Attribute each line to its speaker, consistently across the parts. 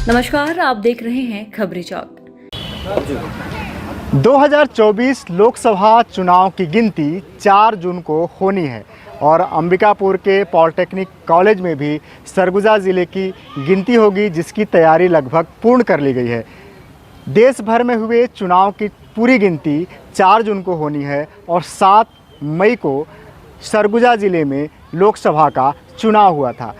Speaker 1: नमस्कार, आप देख रहे हैं खबरी चौक।
Speaker 2: 2024 लोकसभा चुनाव की गिनती 4 जून को होनी है और अंबिकापुर के पॉलिटेक्निक कॉलेज में भी सरगुजा ज़िले की गिनती होगी, जिसकी तैयारी लगभग पूर्ण कर ली गई है। देश भर में हुए चुनाव की पूरी गिनती 4 जून को होनी है और 7 मई को सरगुजा ज़िले में लोकसभा का चुनाव हुआ था।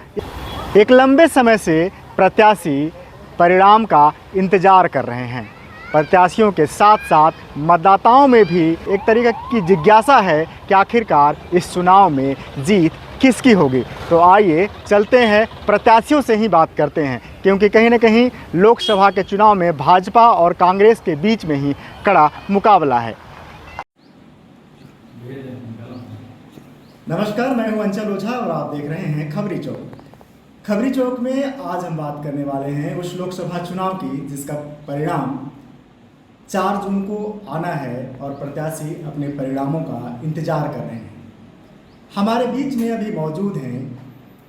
Speaker 2: एक लंबे समय से प्रत्याशी परिणाम का इंतज़ार कर रहे हैं। प्रत्याशियों के साथ साथ मतदाताओं में भी एक तरीके की जिज्ञासा है कि आखिरकार इस चुनाव में जीत किसकी होगी। तो आइए चलते हैं, प्रत्याशियों से ही बात करते हैं, क्योंकि कहीं ना कहीं लोकसभा के चुनाव में भाजपा और कांग्रेस के बीच में ही कड़ा मुकाबला है। नमस्कार, मैं हूं अंचल ओझा और आप देख रहे हैं खबरी चौक। खबरी चौक में आज हम बात करने वाले हैं उस लोकसभा चुनाव की जिसका परिणाम 4 जून को आना है और प्रत्याशी अपने परिणामों का इंतजार कर रहे हैं। हमारे बीच में अभी मौजूद हैं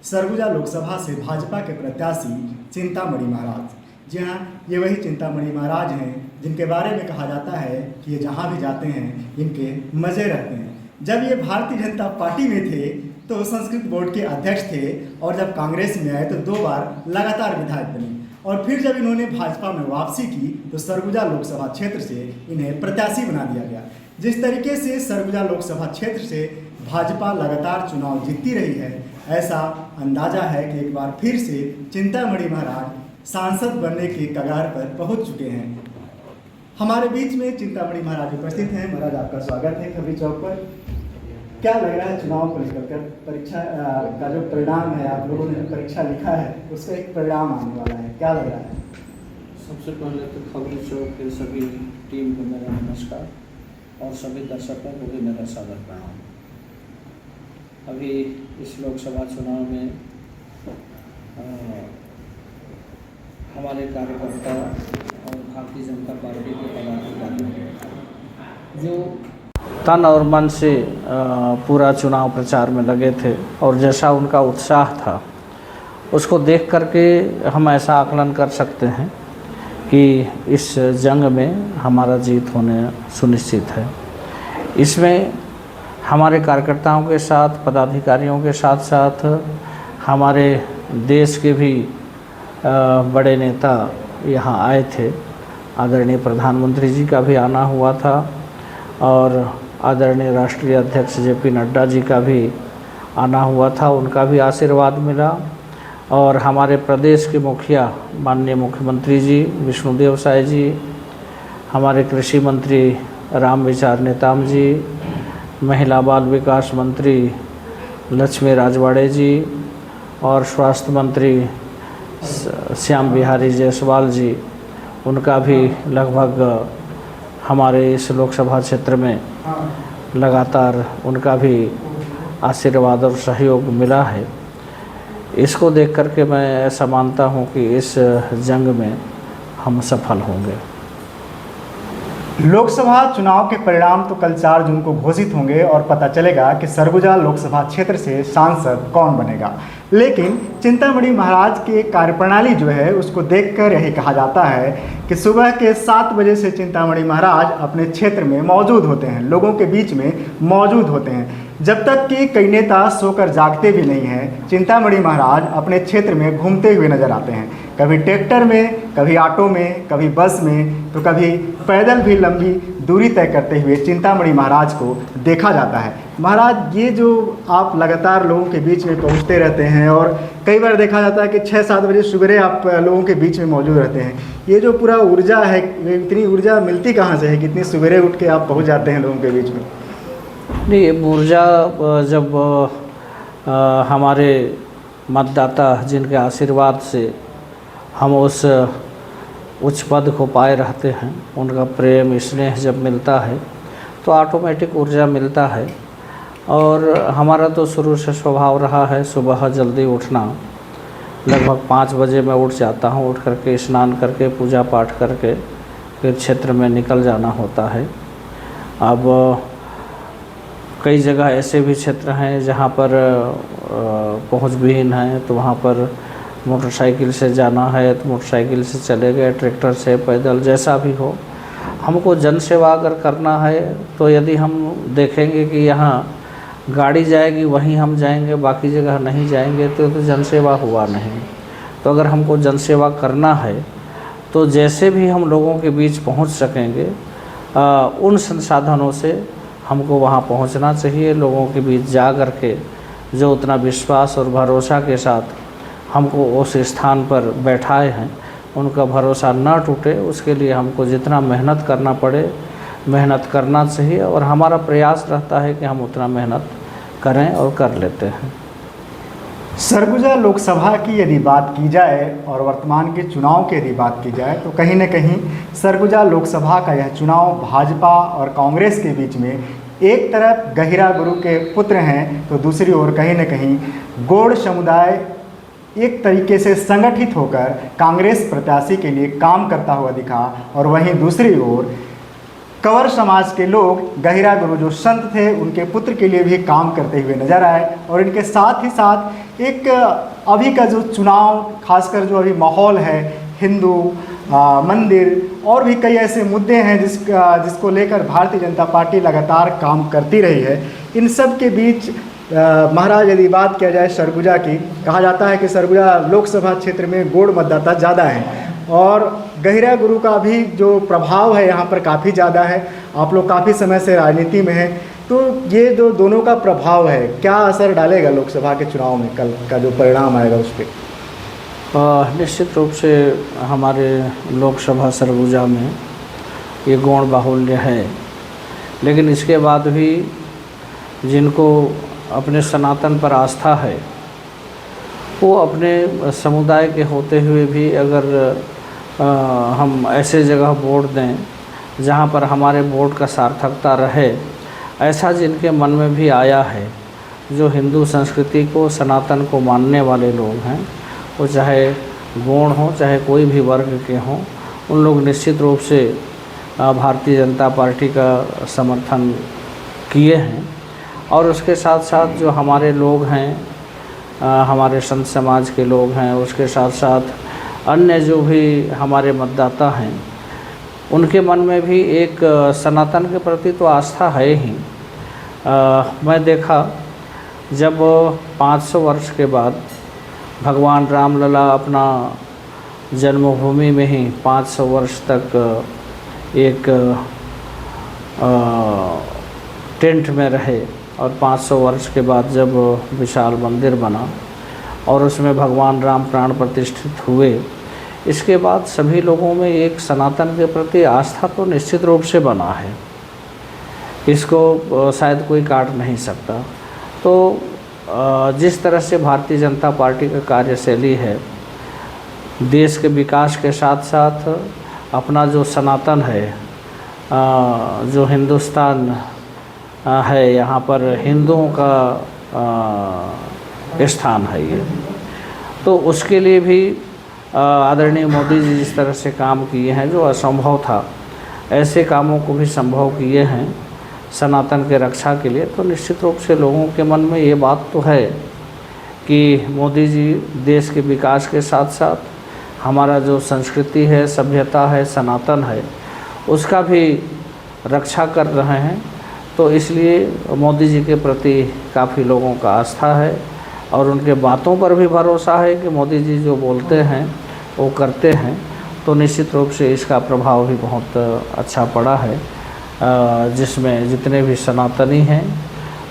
Speaker 2: सरगुजा लोकसभा से भाजपा के प्रत्याशी चिंतामणि महाराज। जी हाँ, ये वही चिंतामणि महाराज हैं जिनके बारे में कहा जाता है कि ये जहाँ भी जाते हैं इनके मज़े रहते हैं। जब ये भारतीय जनता पार्टी में थे तो संस्कृत बोर्ड के अध्यक्ष थे और जब कांग्रेस में आए तो 2 बार लगातार विधायक बने और फिर जब इन्होंने भाजपा में वापसी की तो सरगुजा लोकसभा क्षेत्र से इन्हें प्रत्याशी बना दिया गया। जिस तरीके से सरगुजा लोकसभा क्षेत्र से भाजपा लगातार चुनाव जीतती रही है, ऐसा अंदाजा है कि एक बार फिर से चिंतामणि महाराज सांसद बनने के कगार पर पहुंच चुके हैं। हमारे बीच में चिंतामणि महाराज उपस्थित हैं। महाराज, आपका स्वागत है खबरी चौक पर। क्या लग रहा है चुनाव को लेकर कर? परीक्षा का जो परिणाम है, आप लोगों ने जो परीक्षा लिखा है उसका एक परिणाम आने वाला है, क्या लग रहा है?
Speaker 3: सबसे पहले तो खबरी चौक के सभी टीम को मेरा नमस्कार और सभी दर्शकों को भी मेरा सादर प्रणाम। अभी इस लोकसभा चुनाव में हमारे कार्यकर्ता और भारतीय जनता पार्टी के पदाधिकारी जो तन और मन से पूरा चुनाव प्रचार में लगे थे और जैसा उनका उत्साह था उसको देख करके हम ऐसा आकलन कर सकते हैं कि इस जंग में हमारा जीत होने सुनिश्चित है। इसमें हमारे कार्यकर्ताओं के साथ, पदाधिकारियों के साथ साथ हमारे देश के भी बड़े नेता यहाँ आए थे। आदरणीय प्रधानमंत्री जी का भी आना हुआ था और आदरणीय राष्ट्रीय अध्यक्ष जेपी नड्डा जी का भी आना हुआ था, उनका भी आशीर्वाद मिला। और हमारे प्रदेश के मुखिया माननीय मुख्यमंत्री जी विष्णुदेव साय जी, हमारे कृषि मंत्री रामविचार नेताम जी, महिला बाल विकास मंत्री लक्ष्मी राजवाड़े जी और स्वास्थ्य मंत्री श्याम बिहारी जायसवाल जी, उनका भी लगभग हमारे इस लोकसभा क्षेत्र में लगातार उनका भी आशीर्वाद और सहयोग मिला है। इसको देख कर के मैं ऐसा मानता हूं कि इस जंग में हम सफल होंगे।
Speaker 2: लोकसभा चुनाव के परिणाम तो कल 4 जून को घोषित होंगे और पता चलेगा कि सरगुजा लोकसभा क्षेत्र से सांसद कौन बनेगा। लेकिन चिंतामणि महाराज की कार्यप्रणाली जो है उसको देखकर यही कहा जाता है कि सुबह के 7 बजे से चिंतामणि महाराज अपने क्षेत्र में मौजूद होते हैं, लोगों के बीच में मौजूद होते हैं। जब तक कि कई नेता सोकर जागते भी नहीं हैं, चिंतामणि महाराज अपने क्षेत्र में घूमते हुए नजर आते हैं। कभी ट्रैक्टर में, कभी ऑटो में, कभी बस में, तो कभी पैदल भी लंबी दूरी तय करते हुए चिंतामणि महाराज को देखा जाता है। महाराज, ये जो आप लगातार लोगों के बीच में पहुंचते रहते हैं और कई बार देखा जाता है कि 6-7 बजे सवेरे आप लोगों के बीच में मौजूद रहते हैं, ये जो पूरा ऊर्जा है, इतनी ऊर्जा मिलती कहाँ से है कि इतनी सवेरे उठ के आप पहुँच जाते हैं लोगों के बीच में?
Speaker 3: नहीं, ये ऊर्जा जब हमारे मतदाता जिनके आशीर्वाद से हम उस उच्च पद को पाए रहते हैं, उनका प्रेम स्नेह जब मिलता है तो ऑटोमेटिक ऊर्जा मिलता है। और हमारा तो शुरू से स्वभाव रहा है सुबह जल्दी उठना। लगभग 5 बजे मैं उठ जाता हूँ, उठ करके स्नान करके पूजा पाठ करके फिर क्षेत्र में निकल जाना होता है। अब कई जगह ऐसे भी क्षेत्र हैं जहाँ पर पहुँचविहीन हैं, तो वहाँ पर मोटरसाइकिल से जाना है तो मोटरसाइकिल से चले गए, ट्रैक्टर से, पैदल, जैसा भी हो। हमको जन सेवा अगर करना है तो यदि हम देखेंगे कि यहाँ गाड़ी जाएगी वहीं हम जाएंगे, बाकी जगह नहीं जाएंगे तो जन सेवा हुआ नहीं। तो अगर हमको जन सेवा करना है तो जैसे भी हम लोगों के बीच पहुंच सकेंगे उन संसाधनों से हमको वहां पहुंचना चाहिए। लोगों के बीच जा कर के जो उतना विश्वास और भरोसा के साथ हमको उस स्थान पर बैठाए हैं, उनका भरोसा न टूटे, उसके लिए हमको जितना मेहनत करना पड़े मेहनत करना चाहिए। और हमारा प्रयास रहता है कि हम उतना मेहनत करें और कर लेते हैं।
Speaker 2: सरगुजा लोकसभा की यदि बात की जाए और वर्तमान के चुनाव की यदि बात की जाए तो कहीं न कहीं सरगुजा लोकसभा का यह चुनाव भाजपा और कांग्रेस के बीच में एक तरफ गहिरा गुरु के पुत्र हैं तो दूसरी ओर कहीं न कहीं गौड़ समुदाय एक तरीके से संगठित होकर कांग्रेस प्रत्याशी के लिए काम करता हुआ दिखा, और वहीं दूसरी ओर कंवर समाज के लोग गहिरा गुरु जो संत थे उनके पुत्र के लिए भी काम करते हुए नजर आए। और इनके साथ ही साथ एक अभी का जो चुनाव, खासकर जो अभी माहौल है, हिंदू मंदिर और भी कई ऐसे मुद्दे हैं जिसको लेकर भारतीय जनता पार्टी लगातार काम करती रही है। इन सब के बीच महाराज यदि बात किया जाए सरगुजा की, कहा जाता है कि सरगुजा लोकसभा क्षेत्र में गौड़ मतदाता ज़्यादा हैं और गहिरा गुरु का भी जो प्रभाव है यहाँ पर काफ़ी ज़्यादा है। आप लोग काफ़ी समय से राजनीति में हैं, तो ये जो दोनों का प्रभाव है क्या असर डालेगा लोकसभा के चुनाव में, कल का जो परिणाम आएगा उस पर?
Speaker 3: निश्चित रूप से हमारे लोकसभा सरगुजा में ये गौड़ बाहुल्य है, लेकिन इसके बाद भी जिनको अपने सनातन पर आस्था है वो अपने समुदाय के होते हुए भी अगर हम ऐसे जगह वोट दें जहाँ पर हमारे वोट का सार्थकता रहे, ऐसा जिनके मन में भी आया है, जो हिंदू संस्कृति को, सनातन को मानने वाले लोग हैं, वो चाहे गौड़ हों चाहे कोई भी वर्ग के हों, उन लोग निश्चित रूप से भारतीय जनता पार्टी का समर्थन किए हैं। और उसके साथ साथ जो हमारे लोग हैं, हमारे संत समाज के लोग हैं, उसके साथ साथ अन्य जो भी हमारे मतदाता हैं, उनके मन में भी एक सनातन के प्रति तो आस्था है ही। मैं देखा जब 500 वर्ष के बाद भगवान रामलला अपना जन्मभूमि में ही 500 वर्ष तक एक टेंट में रहे और 500 वर्ष के बाद जब विशाल मंदिर बना और उसमें भगवान राम प्राण प्रतिष्ठित हुए, इसके बाद सभी लोगों में एक सनातन के प्रति आस्था तो निश्चित रूप से बना है, इसको शायद कोई काट नहीं सकता। तो जिस तरह से भारतीय जनता पार्टी का कार्यशैली है, देश के विकास के साथ साथ अपना जो सनातन है, जो हिंदुस्तान है, यहाँ पर हिंदुओं का स्थान है ये, तो उसके लिए भी आदरणीय मोदी जी जिस तरह से काम किए हैं, जो असंभव था ऐसे कामों को भी संभव किए हैं सनातन के रक्षा के लिए, तो निश्चित रूप से लोगों के मन में ये बात तो है कि मोदी जी देश के विकास के साथ साथ हमारा जो संस्कृति है, सभ्यता है, सनातन है, उसका भी रक्षा कर रहे हैं। तो इसलिए मोदी जी के प्रति काफ़ी लोगों का आस्था है और उनके बातों पर भी भरोसा है कि मोदी जी जो बोलते हैं वो करते हैं। तो निश्चित रूप से इसका प्रभाव भी बहुत अच्छा पड़ा है, जिसमें जितने भी सनातनी हैं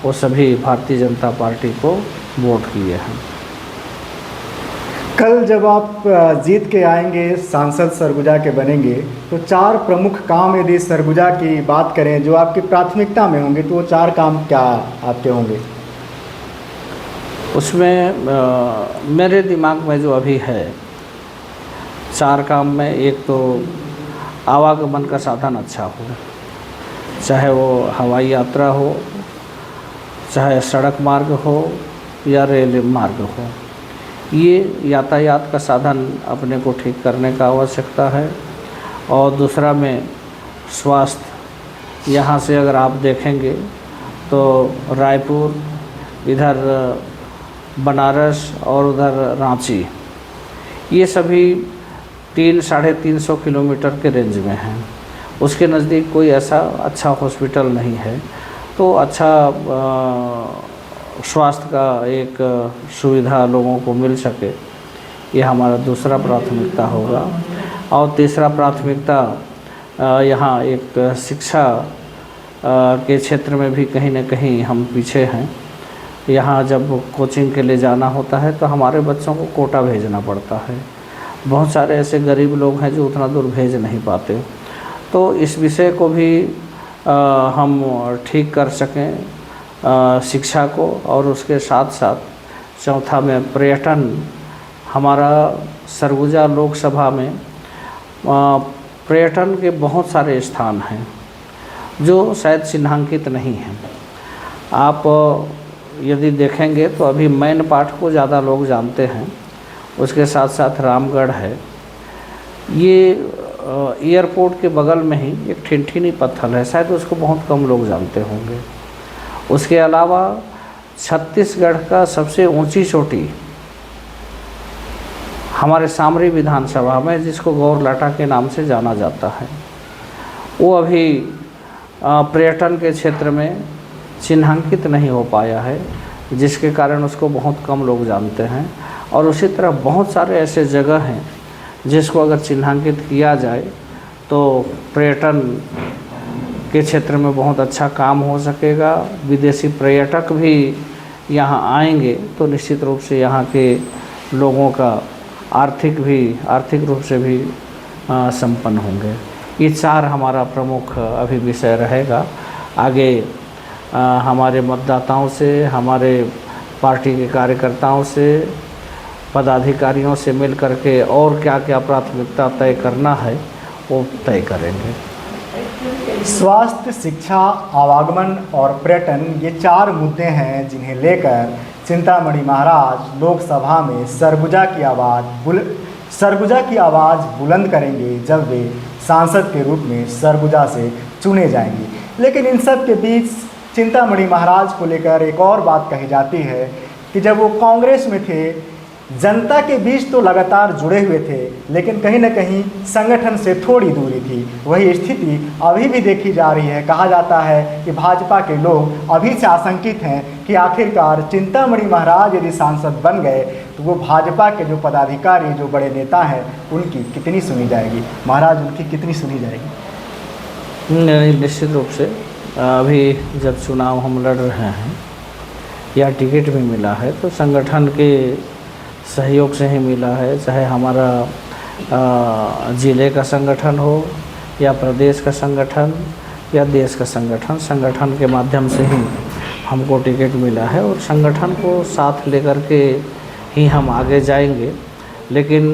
Speaker 3: वो सभी भारतीय जनता पार्टी को वोट किए हैं।
Speaker 2: कल जब आप जीत के आएंगे, सांसद सरगुजा के बनेंगे, तो 4 प्रमुख काम यदि सरगुजा की बात करें जो आपकी प्राथमिकता में होंगे, तो वो 4 काम क्या आपके होंगे?
Speaker 3: उसमें मेरे दिमाग में जो अभी है 4 काम में, एक तो आवागमन का साधन अच्छा हो, चाहे वो हवाई यात्रा हो, चाहे सड़क मार्ग हो या रेल मार्ग हो। ये यातायात का साधन अपने को ठीक करने का आवश्यकता है। और दूसरा में स्वास्थ्य, यहाँ से अगर आप देखेंगे तो रायपुर, इधर बनारस और उधर रांची, ये सभी 300-350 किलोमीटर के रेंज में हैं। उसके नज़दीक कोई ऐसा अच्छा हॉस्पिटल नहीं है, तो अच्छा स्वास्थ्य का एक सुविधा लोगों को मिल सके, ये हमारा दूसरा प्राथमिकता होगा। और तीसरा प्राथमिकता यहाँ एक शिक्षा के क्षेत्र में भी कहीं न कहीं हम पीछे हैं। यहाँ जब कोचिंग के लिए जाना होता है तो हमारे बच्चों को कोटा भेजना पड़ता है। बहुत सारे ऐसे गरीब लोग हैं जो उतना दूर भेज नहीं पाते, तो इस विषय को भी हम ठीक कर सकें शिक्षा को। और उसके साथ साथ चौथा में पर्यटन, हमारा सरगुजा लोकसभा में पर्यटन के बहुत सारे स्थान हैं जो शायद चिन्हांकित नहीं हैं। आप यदि देखेंगे तो अभी मैन पाट को ज़्यादा लोग जानते हैं, उसके साथ साथ रामगढ़ है। ये एयरपोर्ट के बगल में ही एक ठिनठिनी पत्थर है, शायद उसको बहुत कम लोग जानते होंगे। उसके अलावा छत्तीसगढ़ का सबसे ऊंची चोटी हमारे सामरी विधानसभा में, जिसको गौरलाटा के नाम से जाना जाता है, वो अभी पर्यटन के क्षेत्र में चिन्हांकित नहीं हो पाया है, जिसके कारण उसको बहुत कम लोग जानते हैं। और उसी तरह बहुत सारे ऐसे जगह हैं जिसको अगर चिन्हांकित किया जाए तो पर्यटन के क्षेत्र में बहुत अच्छा काम हो सकेगा। विदेशी पर्यटक भी यहाँ आएंगे तो निश्चित रूप से यहाँ के लोगों का आर्थिक रूप से भी संपन्न होंगे। ये चार हमारा प्रमुख अभी विषय रहेगा। आगे हमारे मतदाताओं से, हमारे पार्टी के कार्यकर्ताओं से, पदाधिकारियों से मिल करके और क्या क्या प्राथमिकता तय करना है वो तय करेंगे।
Speaker 2: स्वास्थ्य, शिक्षा, आवागमन और पर्यटन, ये चार मुद्दे हैं जिन्हें लेकर चिंतामणि महाराज लोकसभा में सरगुजा की आवाज़ बुलंद करेंगे जब वे सांसद के रूप में सरगुजा से चुने जाएंगे। लेकिन इन सब के बीच चिंतामणि महाराज को लेकर एक और बात कही जाती है कि जब वो कांग्रेस में थे, जनता के बीच तो लगातार जुड़े हुए थे, लेकिन कहीं न कहीं संगठन से थोड़ी दूरी थी। वही स्थिति अभी भी देखी जा रही है। कहा जाता है कि भाजपा के लोग अभी से आशंकित हैं कि आखिरकार चिंतामणि महाराज यदि सांसद बन गए तो वो भाजपा के जो पदाधिकारी, जो बड़े नेता हैं, उनकी कितनी सुनी जाएगी? महाराज, उनकी कितनी सुनी जाएगी?
Speaker 3: निश्चित रूप से अभी जब चुनाव हम लड़ रहे हैं या टिकट भी मिला है तो संगठन के सहयोग से ही मिला है। चाहे हमारा ज़िले का संगठन हो या प्रदेश का संगठन या देश का संगठन के माध्यम से ही हमको टिकट मिला है और संगठन को साथ लेकर के ही हम आगे जाएंगे। लेकिन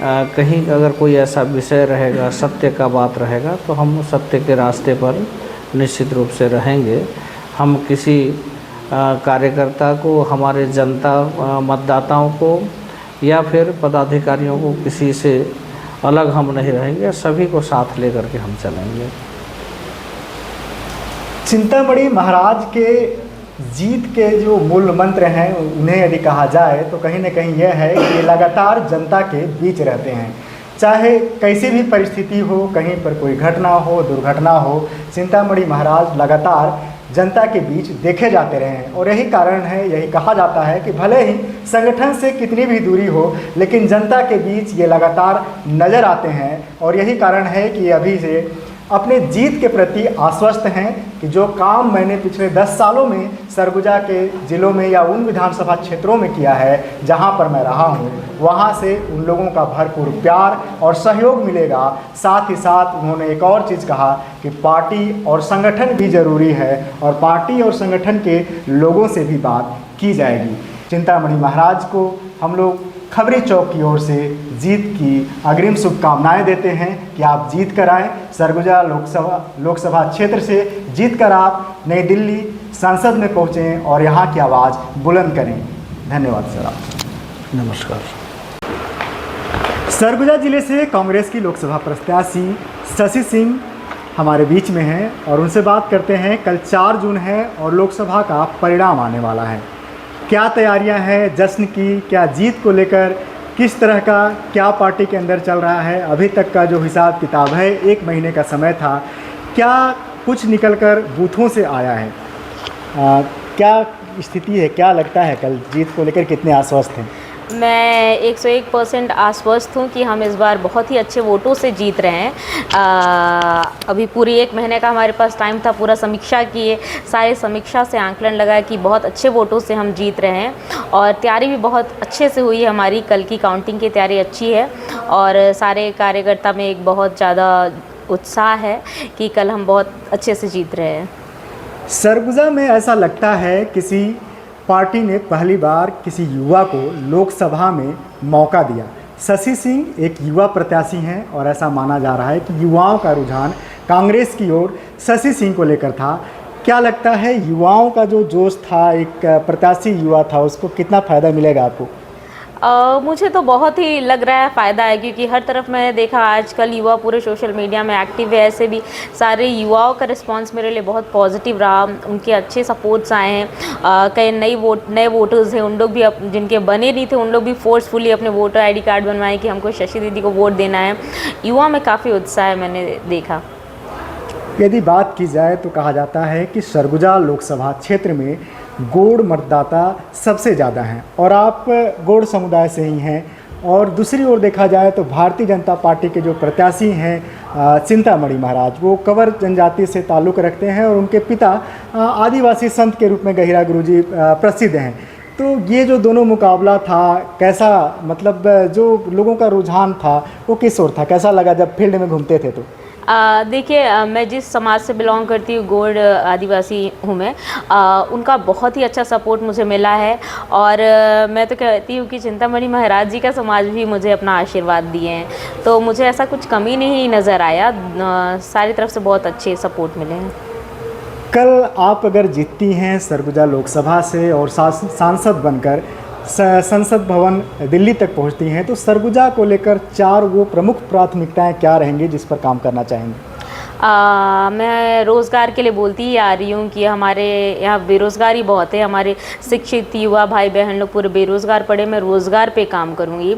Speaker 3: कहीं अगर कोई ऐसा विषय रहेगा, सत्य का बात रहेगा, तो हम सत्य के रास्ते पर निश्चित रूप से रहेंगे। हम किसी कार्यकर्ता को, हमारे जनता मतदाताओं को या फिर पदाधिकारियों को किसी से अलग हम नहीं रहेंगे, सभी को साथ लेकर के हम चलेंगे।
Speaker 2: चिंतामणि महाराज के जीत के जो मूल मंत्र हैं उन्हें यदि कहा जाए तो कहीं न कहीं यह है कि ये लगातार जनता के बीच रहते हैं। चाहे कैसी भी परिस्थिति हो, कहीं पर कोई घटना हो, दुर्घटना हो, चिंतामणि महाराज लगातार जनता के बीच देखे जाते रहे हैं। और यही कारण है, यही कहा जाता है कि भले ही संगठन से कितनी भी दूरी हो, लेकिन जनता के बीच ये लगातार नज़र आते हैं। और यही कारण है कि अभी से अपने जीत के प्रति आश्वस्त हैं कि जो काम मैंने पिछले 10 सालों में सरगुजा के ज़िलों में या उन विधानसभा क्षेत्रों में किया है जहां पर मैं रहा हूं, वहां से उन लोगों का भरपूर प्यार और सहयोग मिलेगा। साथ ही साथ उन्होंने एक और चीज़ कहा कि पार्टी और संगठन भी ज़रूरी है और पार्टी और संगठन के लोगों से भी बात की जाएगी। चिंतामणि महाराज को हम लोग खबरी चौक की ओर से जीत की अग्रिम शुभकामनाएं देते हैं कि आप जीत कर आएँ। सरगुजा लोकसभा क्षेत्र से जीत कर आप नई दिल्ली संसद में पहुँचें और यहाँ की आवाज़ बुलंद करें। धन्यवाद सर। आप
Speaker 3: नमस्कार।
Speaker 2: सरगुजा जिले से कांग्रेस की लोकसभा प्रत्याशी शशि सिंह हमारे बीच में हैं और उनसे बात करते हैं। कल 4 जून है और लोकसभा का परिणाम आने वाला है। क्या तैयारियां हैं जश्न की? क्या जीत को लेकर किस तरह का क्या पार्टी के अंदर चल रहा है, अभी तक का जो हिसाब किताब है, 1 महीने का समय था, क्या कुछ निकलकर बूथों से आया है, क्या स्थिति है, क्या लगता है कल जीत को लेकर कितने आश्वस्त हैं?
Speaker 4: मैं 101% आश्वस्त हूँ कि हम इस बार बहुत ही अच्छे वोटों से जीत रहे हैं। अभी पूरी 1 महीने का हमारे पास टाइम था, पूरा समीक्षा किए, सारे समीक्षा से आंकलन लगाया कि बहुत अच्छे वोटों से हम जीत रहे हैं और तैयारी भी बहुत अच्छे से हुई है हमारी। कल की काउंटिंग की तैयारी अच्छी है और सारे कार्यकर्ता में एक बहुत ज़्यादा उत्साह है कि कल हम बहुत अच्छे से जीत रहे हैं।
Speaker 2: सरगुजा में ऐसा लगता है किसी पार्टी ने पहली बार किसी युवा को लोकसभा में मौका दिया। शशि सिंह एक युवा प्रत्याशी हैं और ऐसा माना जा रहा है कि युवाओं का रुझान कांग्रेस की ओर शशि सिंह को लेकर था। क्या लगता है युवाओं का जो जोश था, एक प्रत्याशी युवा था, उसको कितना फ़ायदा मिलेगा आपको?
Speaker 4: मुझे तो बहुत ही लग रहा है फ़ायदा है, क्योंकि हर तरफ मैंने देखा आजकल युवा पूरे सोशल मीडिया में एक्टिव है। ऐसे भी सारे युवाओं का रिस्पांस मेरे लिए बहुत पॉजिटिव रहा, उनके अच्छे सपोर्ट्स आए हैं। कई नए वोटर्स हैं, उन लोग भी जिनके बने नहीं थे उन लोग भी फोर्सफुली अपने वोटर आईडी कार्ड बनवाए कि हमको शशि दीदी को वोट देना है। युवा में काफ़ी उत्साह है, मैंने देखा।
Speaker 2: यदि बात की जाए तो कहा जाता है कि सरगुजा लोकसभा क्षेत्र में गौड़ मतदाता सबसे ज़्यादा हैं और आप गौड़ समुदाय से ही हैं। और दूसरी ओर देखा जाए तो भारतीय जनता पार्टी के जो प्रत्याशी हैं चिंतामणि महाराज, वो कंवर जनजाति से ताल्लुक़ रखते हैं और उनके पिता आदिवासी संत के रूप में गहिरा गुरुजी प्रसिद्ध हैं। तो ये जो दोनों मुकाबला था, कैसा मतलब जो लोगों का रुझान था वो किस ओर था, कैसा लगा जब फील्ड में घूमते थे तो?
Speaker 4: देखिए, मैं जिस समाज से बिलोंग करती हूँ, गौड़ आदिवासी हूँ मैं, उनका बहुत ही अच्छा सपोर्ट मुझे मिला है और मैं तो कहती हूँ कि चिंतामणि महाराज जी का समाज भी मुझे अपना आशीर्वाद दिए हैं, तो मुझे ऐसा कुछ कमी नहीं नज़र आया। सारी तरफ से बहुत अच्छे सपोर्ट मिले हैं।
Speaker 2: कल आप अगर जीतती हैं सरगुजा लोकसभा से और सांसद बनकर संसद भवन दिल्ली तक पहुंचती हैं, तो सरगुजा को लेकर 4 वो प्रमुख प्राथमिकताएं क्या रहेंगी जिस पर काम करना चाहेंगे?
Speaker 4: मैं रोज़गार के लिए बोलती ही आ रही हूँ कि हमारे यहाँ बेरोज़गारी बहुत है। हमारे शिक्षित युवा भाई बहन लोग पूरे बेरोज़गार पड़े, मैं रोज़गार पे काम करूँगी।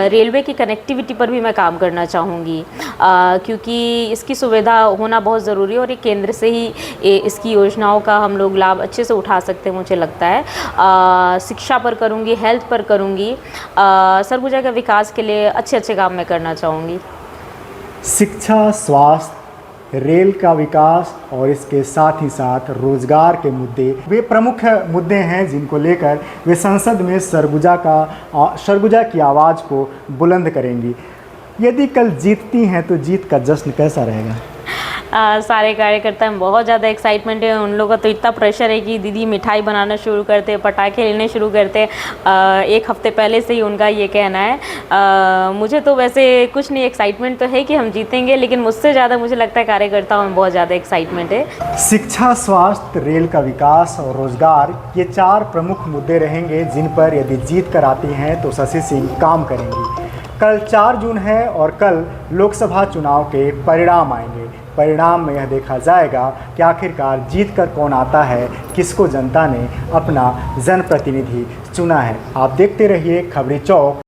Speaker 4: रेलवे की कनेक्टिविटी पर भी मैं काम करना चाहूँगी, क्योंकि इसकी सुविधा होना बहुत ज़रूरी है और ये केंद्र से ही इसकी योजनाओं का हम लोग लाभ अच्छे से उठा सकते हैं, मुझे लगता है। शिक्षा पर करूँगी, हेल्थ पर करूँगी। सरगुजा के विकास के लिए अच्छे काम मैं करना चाहूँगी।
Speaker 2: शिक्षा, स्वास्थ्य, रेल का विकास और इसके साथ ही साथ रोजगार के मुद्दे वे प्रमुख मुद्दे हैं जिनको लेकर वे संसद में सरगुजा की आवाज़ को बुलंद करेंगी। यदि कल जीतती हैं तो जीत का जश्न कैसा रहेगा?
Speaker 4: सारे कार्यकर्ता में बहुत ज़्यादा एक्साइटमेंट है। उन लोगों का तो इतना प्रेशर है कि दीदी मिठाई बनाना शुरू करते, पटाखे लेने शुरू करते। 1 हफ्ते पहले से ही उनका ये कहना है। मुझे तो वैसे कुछ नहीं, एक्साइटमेंट तो है कि हम जीतेंगे, लेकिन मुझसे ज़्यादा मुझे लगता है कार्यकर्ताओं में बहुत ज़्यादा एक्साइटमेंट है।
Speaker 2: शिक्षा, स्वास्थ्य, रेल का विकास और रोजगार, ये 4 प्रमुख मुद्दे रहेंगे जिन पर यदि जीत कर आती हैं तो शशि सिंह काम करेंगी। कल 4 जून है और कल लोकसभा चुनाव के परिणाम आएंगे। परिणाम में यह देखा जाएगा कि आखिरकार जीत कर कौन आता है, किसको जनता ने अपना जनप्रतिनिधि चुना है। आप देखते रहिए खबरी चौक।